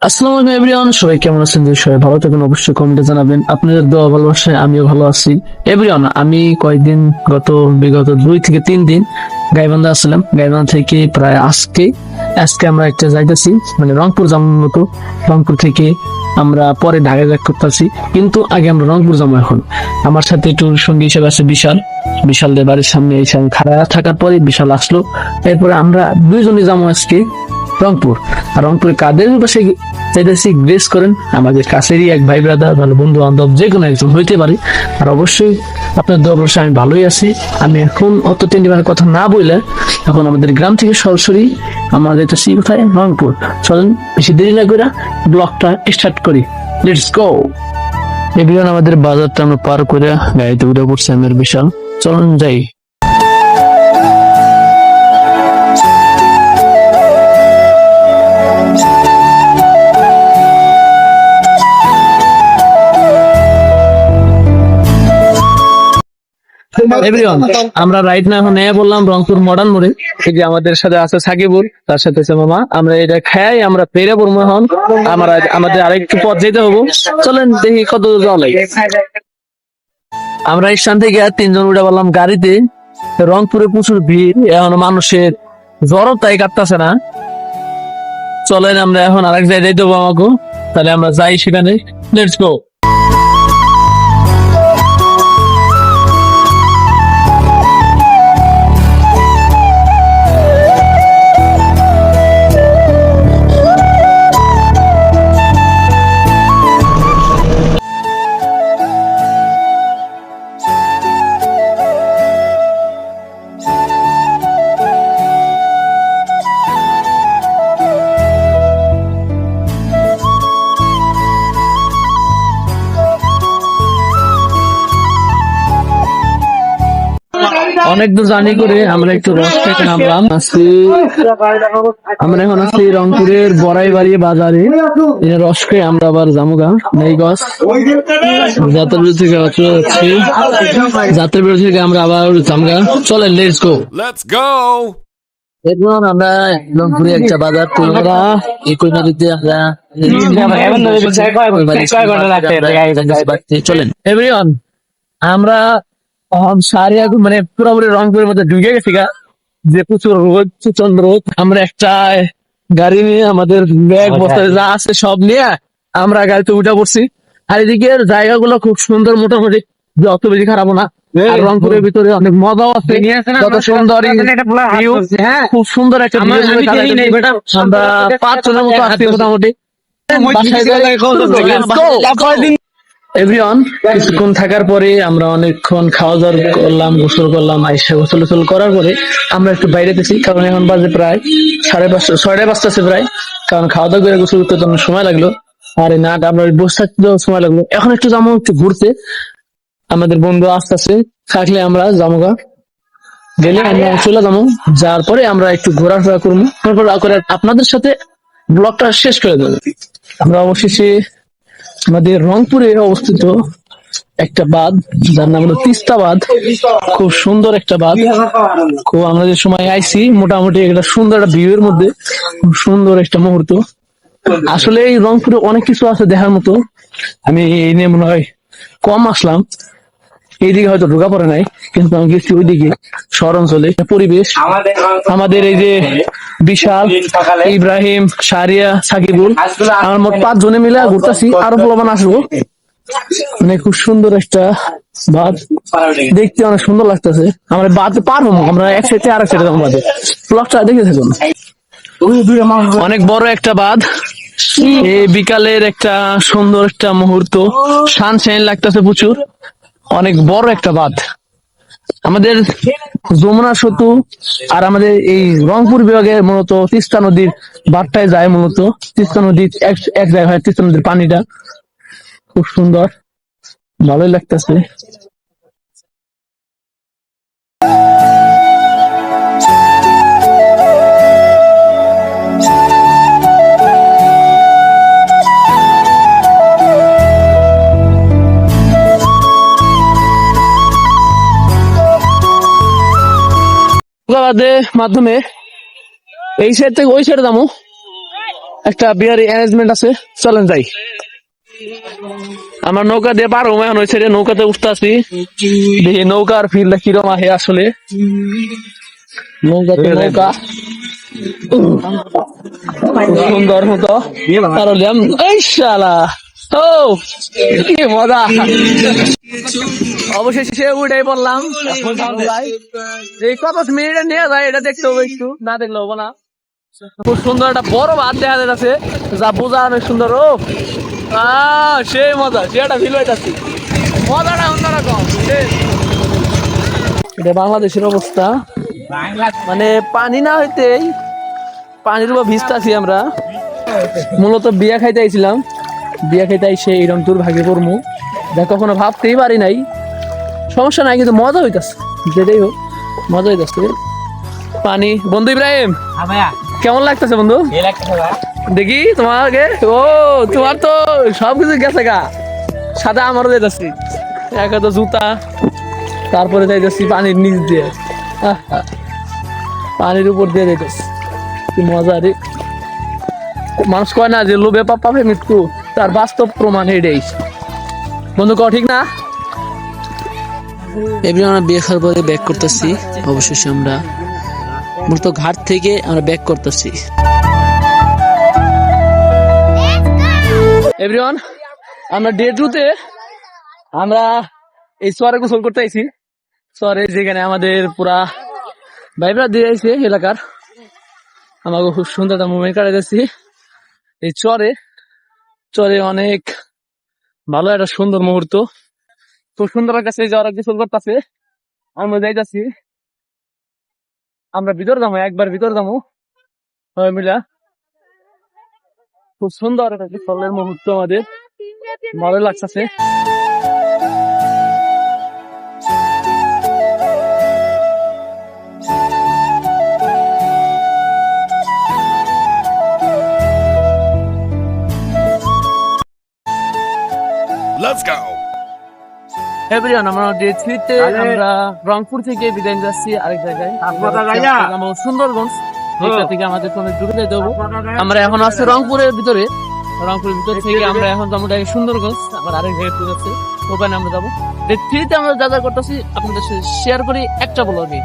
আসসালামু আলাইকুম এভরিওয়ান, সবাই কেমন আছেন? যদি সবাই ভালো থাকেন অবশ্যই কমেন্টে জানাবেন। আপনাদের দোয়া ভালোবাসায় আমিও ভালো আছি। এভরিওয়ান, আমি কয়েকদিন বিগত 2 থেকে 3 দিন গাইবান্ধা আসলাম। গাইবান্ধা থেকে প্রায় আজকে আজকে আমরা একটা যাইতেছি, মানে রংপুর যাওয়ার মতো। রংপুর থেকে আমরা পরে ঢাকা ব্যাক করতেছি, কিন্তু আগে আমরা রংপুর যাবো। এখন আমার সাথে একটু সঙ্গী হিসেবে আছে বিশাল। বিশালদের বাড়ির সামনে এসে আমি খাড়া থাকার পরে বিশাল আসলো। এরপরে আমরা দুইজনই যাবো আজকে রংপুর। আর রংপুরে কাদের পাশে চাইতেছি গ্রেস করেন, আমাদের কাছেরই এক ভাই ব্রাদার, ভালো বন্ধু বান্ধব, যে কোনো একজন হইতে পারে। আর অবশ্যই আপনার দোয়া ভরসা আমি ভালোই আছি। আমি এখন অত টেন্ডিমানের কথা না বললে, এখন আমাদের গ্রাম থেকে সরাসরি আমরা যাইতেছি কোথায়? রংপুর। চলেন বেশি দেরি না করে ব্লগটা স্টার্ট করি। Let's go. এগুলো আমাদের বাজারটা আমরা পার করে গাড়িতে উঠে পড়ছে আমার বিশাল। চলুন যাই। এভরিওয়ান, আমরা রাইট না এখন বললাম রংপুর মডার্ন মোড়ে। এই যে আমাদের সাথে আছে সাকিবুল, তার সাথে আছে মামা। আমরা এটা খাই আমরা পেরে পড়বো এখন। আমাদের আরেকটু পথ যেতে হবো। চলেন দেখি কত দূর যাওয়া লাগে। আমরা স্থান থেকে 3 জন উঠে বললাম গাড়িতে। রংপুরে প্রচুর ভিড়, এখন মানুষের জড়তাই কাটতেছে না। চলেন আমরা এখন আরেক জায়গায় যাইতে হবো আমাকে। তাহলে আমরা যাই সেখানে। Let's go. অনেক দূর জার্নি করে আমরা একটু রস খেতে নামলাম। আমরা এখন আছি রংপুরের বড়াইবাড়ি বাজারে। রস খেয়ে আমরা আবার জামুগা নেইগস যাত্রার বিরুদ্ধে যাচ্ছি। যাত্রার বিরুদ্ধে থেকে আমরা আবার জামগা। চলে লেটস গো। এরপর আমরা রংপুরে একটা বাজার আমরা এই কইমারিতে চলেন এভরিওয়ান। আমরা সারিয়া মানে পুরোপুরি রংপুরের মধ্যে ঢুকে গেছি গা, যে প্রচুর রোদ, প্রচন্ড রোদ। আমরা একটা গাড়ি নিয়ে আমাদের ব্যাগ বস্তা যা আছে সব নিয়ে আমরা গাড়িতে উঠে পড়ছি। আর এদিকে জায়গাগুলো খুব সুন্দর, মোটামুটি অত বেশি খারাপ না। আর রংপুরের ভিতরে অনেক মজাও আছে, যত সুন্দর খুব সুন্দর একটা আমরা 5 জনের মতো আছি মোটামুটি। এভরিওয়ান, কিছুক্ষণ থাকার পরে আমরা অনেকক্ষণ খাওয়া দাওয়া করলাম, গোসল করলাম। আইসা গোসল করার পরে আমরা একটু বাইরে গেছি, কারণ এখন বাজে প্রায় 5:30, 6:30 আছে প্রায়। কারণ খাওয়া দাওয়া করে গোসল করতে অনেক সময় লাগলো। আর না আমরা বসে থাকতে সময় লাগলো। এখন একটু যাবো একটু ঘুরতে, আমাদের বন্ধু আসতেছে, থাকলে আমরা যাবো গেলে আমরা চলে যাবো। যার পরে আমরা একটু ঘোরাফেরা করবো, তারপর আপনাদের সাথে ব্লগটা শেষ করে দেবো। আমরা অবশেষে আমাদের রংপুরে অবস্থিত একটা বাঁধ, যার নাম হলো তিস্তা বাঁধ। খুব সুন্দর একটা বাঁধ। খুব আমরা যে সময় আইছি মোটামুটি একটা সুন্দর একটা ভিউ এর মধ্যে, খুব সুন্দর একটা মুহূর্ত। আসলে এই রংপুরে অনেক কিছু আছে দেখার মতো। আমি এই নিয়ে মনে হয় কম আসলাম, এইদিকে হয়তো ঢোকা পড়ে নাই, কিন্তু আমি গেছি ওইদিকে শহর অঞ্চলে। পরিবেশ আমাদের এই যে বিশাল, ইব্রাহিম, সারিয়া, সাকিবুল, আমার মোট 5 জনে মিলে ঘুরতেছি। আরো প্রমাণ আসবো। মানে খুব সুন্দর একটা বাঁধ, দেখতে অনেক সুন্দর লাগতেছে। আমরা বাঁধ পার হবো, আমরা এক সাইডে আর এক সাইডে যাবো বাঁধে। ব্লগটা দেখে থাকুন। অনেক বড় একটা বাঁধ, এই বিকালের একটা সুন্দর একটা মুহূর্ত, সানশাইন লাগতেছে প্রচুর। অনেক বড় একটা বাঁধ। আমাদের যমুনা সেতু আর আমাদের এই রংপুর বিভাগে মূলত তিস্তা নদীর বাঁধটায় যায়। মূলত তিস্তা নদীর এক জায়গায় হয় তিস্তা নদীর পানিটা। খুব সুন্দর, ভালোই লাগতেছে। মাধ্যমে এই সাইড থেকে ওই সাইডে যাবো। একটা বিহারি অ্যারেঞ্জমেন্ট আছে, চলেন যাই। আমরা নৌকা দিয়ে পার হবো এখন, হয়েছে নৌকাতে উঠতে আসি, দেখি নৌকার ফিল্ডটা কিরম আহে আসলে। নৌকা তো নৌকা সুন্দর মতো এই শালা, ও কি মজা। অবশেষে সে উঠেই পড়লাম। এই কত মিনিটে নিয়ে যায় এটা দেখতে হবে, একটু না দেখলে হবো না। খুব সুন্দর একটা বড় ভাত দেখা যাচ্ছে, যা বোঝা অনেক সুন্দর। ও সেই মজা, সে একটা ফিল হইতাছি, মজাটা অন্যরকম। এটা বাংলাদেশের অবস্থা, মানে পানি না হইতেই পানির উপর ভিজতাছি আমরা। মূলত বিয়া খাইতে আইছিলাম, বিয়া খাইতে আইসে এরকম দুর্ভাগ্যে পড়মু যা কখনো ভাবতেই পারি নাই। সমস্যা নাই, কিন্তু মজা হইতাছে, যেটাই হোক মজা হইতাছে। পানি বন্ধু ইব্রাহিম কেমন লাগতেছে বন্ধু? দেখি তোমাকে, ও তোমার তো সবকিছু গেছে গা, সাদা আমারও যাইতাছি, এক তো জুতা, তারপরে যাইতেছি পানির নিচ দিয়ে, পানির উপর দিয়ে যাইতেছি, কি মজা রে। মানুষ কয় না যে লোভে পাপ পাবে মৃত্যু, তার বাস্তব প্রমাণ এটাই বন্ধু, ক ঠিক না? এবার আমরা বিয়ে খাওয়ার পরে ব্যাক করতেছি। অবশেষে আমরা মূলত ঘাট থেকে আমরা ব্যাক করতেছি। এভরিওয়ান, আমরা ডে 2 তে আমরা এই চরে গোসল করতে আইছি। চরে যেখানে আমাদের পুরা ভাইবরা দিয়ে আইছে এলাকার, আমাকে খুব সুন্দর একটা মুভমেন্ট কাটাইতেছি এই চরে। চরে অনেক ভালো একটা সুন্দর মুহূর্ত, খুব সুন্দর কাছে যাওয়ার গোসল করতেছে। আমরা যাইতাছি, আমরা ভিতর যাবো, একবার ভিতর যাবো সবাই মিলা। খুব সুন্দর একটা গোসলের মুহূর্ত, আমাদের ভালো লাগতেছে। Let's go. এভরিওয়ান, আমরা ডে 3 তে আমরা রংপুর থেকে বিদায় যাচ্ছি আরেক জায়গায়, সুন্দরগঞ্জ। এটা থেকে আমাদের অনেক দূরে যেতে হবে। আমরা এখন আছি রংপুরের ভিতরে, রংপুরের ভিতর থেকে আমরা এখন যাবো সুন্দরগঞ্জ, আবার আরেক জায়গায় যাচ্ছি, ওখানে আমরা যাবো। ডে 3 তে আমরা যা যা করতেছি আপনাদের সাথে শেয়ার করি একটা ব্লগে।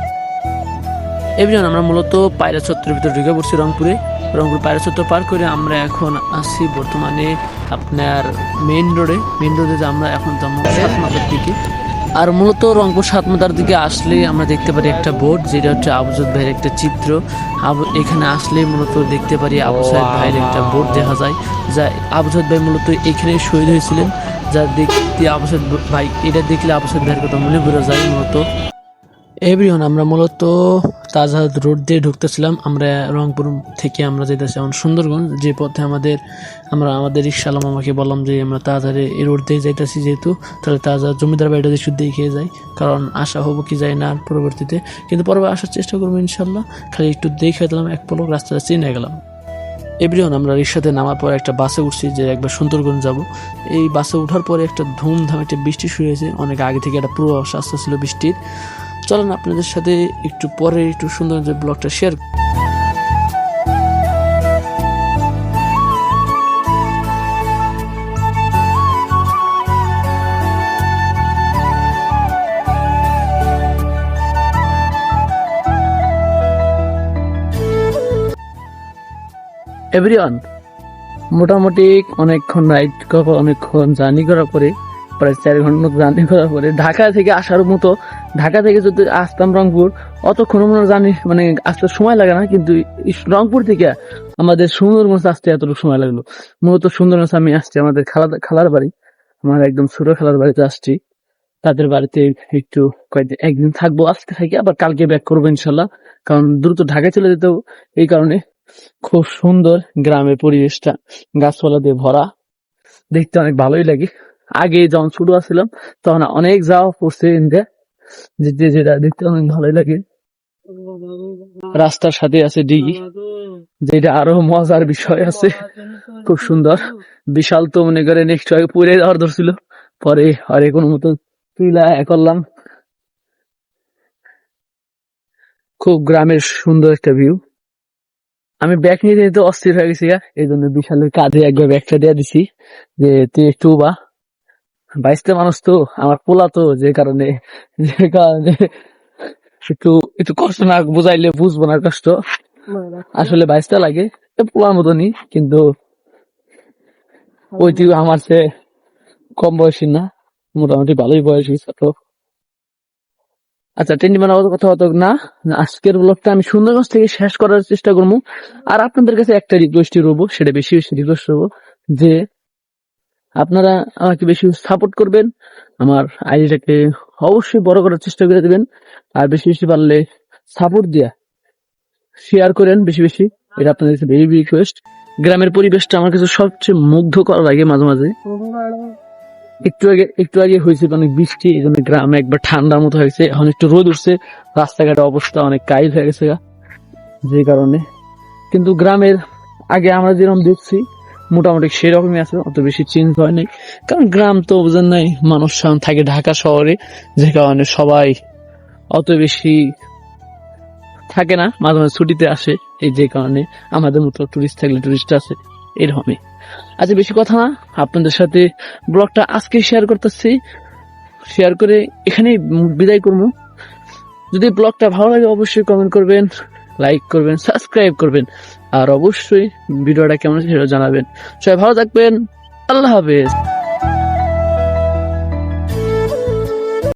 এবার আমরা মূলত পায়রা চত্বরের ভিতরে ঢুকে পড়ছি রংপুরে। রংপুর পায়রা চত্বর পার করে আমরা এখন আছি বর্তমানে আপনার মেইন রোডে যে আমরা এখন যাবো সাতমাথার দিকে। আর মূলত রংপুর সাতমাথার দিকে আসলে আমরা দেখতে পারি একটা বোর্ড, যেটা হচ্ছে আবুজাদ ভাইয়ের একটা চিত্র। এখানে আসলে মূলত দেখতে পারি আবুজাদ ভাইয়ের একটা বোর্ড দেখা যায়, যা আবুজাদ ভাই মূলত এখানে শহীদ হয়েছিলেন। যা দেখতে আবুজাদ ভাই, এটা দেখলে আবুজাদ ভাইয়ের কথা মনে পড়ে যায় মূলত। এভরিওয়ান, আমরা মূলত তাজহাট রোড দিয়ে ঢুকতেছিলাম। আমরা রংপুর থেকে আমরা যেতেছি এখন সুন্দরগঞ্জ, যে পথে আমাদের রিক্সাওয়ালা মামাকে বললাম যে আমরা তাজহাটে এই রোড দিয়ে যাইতেছি, যেহেতু তাহলে তাজহাট জমিদার বাড়িটা দিয়ে শুদ্ধ খেয়ে যাই, কারণ আশা হবো কি যায় না আর পরবর্তীতে, কিন্তু পরে আসার চেষ্টা করবো ইনশাল্লাহ। খালি একটু দেখে দিলাম, এক পলক রাস্তাটা চিনে গেলাম। এভরিওয়ান, আমরা রিক্সাতে নামার পর একটা বাসে উঠছি যে একবার সুন্দরগঞ্জ যাব। এই বাসে ওঠার পরে একটা ধুমধাম একটা বৃষ্টি শুরু হয়েছে, অনেক আগে থেকে একটা পূর্বাভাস আসতেছিল বৃষ্টির। চলেন আপনাদের সাথে একটু পরে একটু সুন্দর যে ব্লগটা শেয়ার। এভরিওয়ান, মোটামুটি অনেকক্ষণ অনেকক্ষণ জার্নি করার পরে, প্রায় 4 ঘন্টা জার্নি করার পরে ঢাকা থেকে আসার মতো, ঢাকা থেকে যদি আসতাম রংপুর, অতক্ষণ জার্নি মানে আসতে সময় লাগে না, কিন্তু রংপুর থেকে আমাদের সুন্দরগঞ্জ আসতে এতটুকু সময় লাগলো। মূলত সুন্দরগঞ্জ আমি আসছি আমাদের খালার বাড়ি, আমার একদম ছোট খালার বাড়িতে আসছি। তাদের বাড়িতে একটু একদিন থাকবো, আসতে থাকি, আবার কালকে ব্যাক করবো ইনশাল্লাহ, কারণ দ্রুত ঢাকায় চলে যেতে এই কারণে। খুব সুন্দর গ্রামের পরিবেশটা, গাছপালা দিয়ে ভরা, দেখতে অনেক ভালোই লাগে। আগে যখন ছোট ছিলাম তখন অনেক যাওয়া পড়ছে ইন্ডিয়া, যেটা দেখতে অনেক ভালোই লাগে। রাস্তার সাথে আছে ডিগি, যেটা আরো মজার বিষয় আছে, খুব সুন্দর বিশাল। তো মনে করে নেক্সট পুরে যাওয়ার ধরছিল, পরে আরে কোনো মতো তুইলা করলাম। খুব গ্রামের সুন্দর একটা ভিউ। আমি ব্যাগ নিয়ে যেতে অস্থির হয়ে গেছি এই জন্য বিশালের কাঁধে একবার ব্যাগটা দিয়ে দিছি যে তুই একটু বা বাইশটা মানুষ তো আমার পোলা তো যে কারণে একটু একটু কষ্ট না বুঝাইলে বুঝবো না কষ্ট। আসলে বাইশটা লাগে পোলার মতনই, কিন্তু ওই তুই আমার চেয়ে কম বয়সী না, মোটামুটি ভালোই বয়সী ছোট। আচ্ছা টেন্ডি মানে কথা হতো না, আজকের ব্লগটা আমি সুন্দরগঞ্জ থেকে শেষ করার চেষ্টা করবো। আর আপনাদের কাছে একটা রিকোয়েস্টই রবো, সেটা বেশি বেশি রিকোয়েস্ট রবো যে আপনারা আমাকে বেশি সাপোর্ট করবেন, আমার আইডিটাকে অবশ্যই বড় করার চেষ্টা করে দেবেন, আর বেশি বেশি পারলে সাপোর্ট দিয়া শেয়ার করেন বেশি বেশি, এটা আপনাদের কাছে ভেরি রিকোয়েস্ট। গ্রামের পরিবেশটা আমার কাছে সবচেয়ে মুগ্ধ করা লাগে মাঝে মাঝে। একটু আগে হয়েছে অনেক বৃষ্টি, এই জন্য গ্রামে একবার ঠান্ডার মতো হয়েছে, এখন একটু রোদ উঠছে, রাস্তাঘাটের অবস্থা অনেক কাইল হয়ে গেছে যে কারণে। কিন্তু গ্রামের আগে আমরা যেরকম দেখছি মোটামুটি সেরকমই আছে, অত বেশি চেঞ্জ হয় নাই। কারণ গ্রাম তো বুঝেন নাই, মানুষ থাকে ঢাকা শহরে, যে কারণে সবাই অত বেশি থাকে না, মাঝে মাঝে ছুটিতে আসে, এই যে কারণে আমাদের মতো টুরিস্ট থাকলে টুরিস্ট আছে এরকমই। আচ্ছা বেশি কথা না, আপনাদের সাথে ব্লগটা আজকে শেয়ার করতেছি, শেয়ার করে এখানেই বিদায় করবো। যদি ব্লগটা ভালো লাগে অবশ্যই কমেন্ট করবেন, লাইক করবেন, সাবস্ক্রাইব করবেন, আর অবশ্যই ভিডিওটা কেমন হয়েছে সেটা জানাবেন। সবাই ভালো থাকবেন, আল্লাহ হাফেজ।